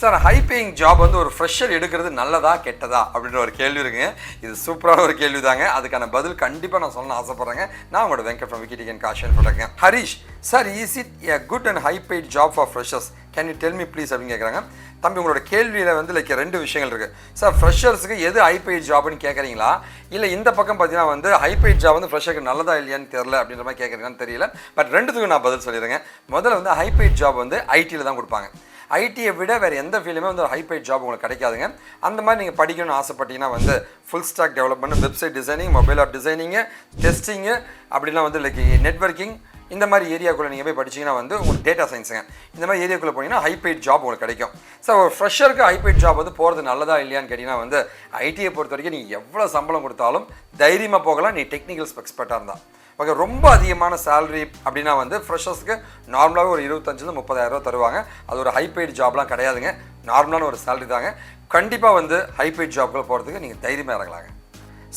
Sir high paying job வந்து ஒரு fresher எடுக்கிறது நல்லதா கெட்டதா அப்படின்ற ஒரு கேள்வி இருக்குங்க. இது சூப்பரான ஒரு கேள்வி தாங்க. அதுக்கான பதில் கண்டிப்பாக நான் சொல்ல ஆசைப்படுறேங்க. நான் உங்களோட வெங்கட் ஃப்ரம் விக்கிடிகன் காஷன் போட்டிருக்கேன். Harish sir, is it a good and high paid job for freshers? Can you tell me please அப்படின்னு கேட்குறாங்க. தம்பி, உங்களோட கேள்வியில் வந்து ரெண்டு விஷயங்கள் இருக்குது. சார், ஃப்ரெஷர்ஸுக்கு எது ஹை பெய்ட் ஜாப்னு கேட்குறீங்களா, இல்லை இந்த பக்கம் பார்த்தீங்கன்னா வந்து ஹை பெய்ட் ஜாப் வந்து ஃப்ரெஷருக்கு நல்லதா இல்லையான்னு தெரியல அப்படின்ற மாதிரி கேட்குறீங்கன்னு தெரியல. பட் ரெண்டுத்துக்கும் நான் பதில் சொல்லிடுறேங்க. முதல்ல வந்து ஹை பெய்ட் ஜாப் வந்து ஐடியில் தான் கொடுப்பாங்க. ஐடியை விட வேறு எந்த ஃபீல்டுமே வந்து ஒரு ஹை பெய்ட் ஜாப் உங்களுக்கு கிடைக்காதுங்க. அந்த மாதிரி நீங்கள் படிக்கணும்னு ஆசைப்பட்டீங்கன்னா வந்து full stack development, website designing, mobile app designing, testing, அப்படிலாம் வந்து நெட்வொர்க்கிங், இந்த மாதிரி ஏரியாக்குள்ளே நீங்கள் போய் படிச்சிங்கன்னா வந்து உங்களுக்கு டேட்டா சயின்ஸுங்க, இந்த மாதிரி ஏரியாக்குள்ளே போனீங்கன்னா ஹை பெய்ட் ஜாப் உங்களுக்கு கிடைக்கும். ஸோ ஒரு ஃப்ரெஷருக்கு ஹை பெய்ட் ஜாப் வந்து போகிறது நல்லதா இல்லையான்னு கேட்டிங்கன்னா வந்து ஐடியை பொறுத்த வரைக்கும் நீங்கள் எவ்வளோ சம்பளம் கொடுத்தாலும் தைரியமாக போகலாம், நீ டெக்னிக்கல் எக்ஸ்பர்ட்டாக இருந்தால். ஓகே, ரொம்ப அதிகமான சேலரி அப்படின்னா வந்து ஃப்ரெஷர்ஸ்க்கு நார்மலாகவே ஒரு 25,000-30,000 தருவாங்க. அது ஒரு ஹை பெய்ட் ஜாப்லாம் கிடையாதுங்க, நார்மலான ஒரு சேலரி தாங்க. கண்டிப்பாக வந்து ஹை பெய்ட் ஜாப்குள்ளே போகிறதுக்கு நீங்கள் தைரியமாக இறங்கலாங்க.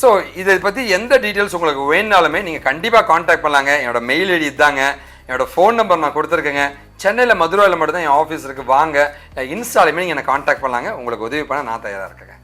ஸோ இதை பற்றி எந்த டீட்டெயில்ஸ் உங்களுக்கு வேணுனாலுமே நீங்கள் கண்டிப்பாக காண்டாக்ட் பண்ணலாங்க. என்னோடய மெயில் ஐடி இதாங்க, என்னோடய ஃபோன் நம்பர் நான் கொடுத்துருக்கேங்க. சென்னையில் மதுரையில் மட்டும் தான் என் ஆஃபீஸ் இருக்குது. வாங்க, இன்ஸ்டாலுமே நீங்கள் என்னை காண்டாக்ட் பண்ணலாங்க. உங்களுக்கு உதவி பண்ண நான் தயாராக இருக்கேங்க.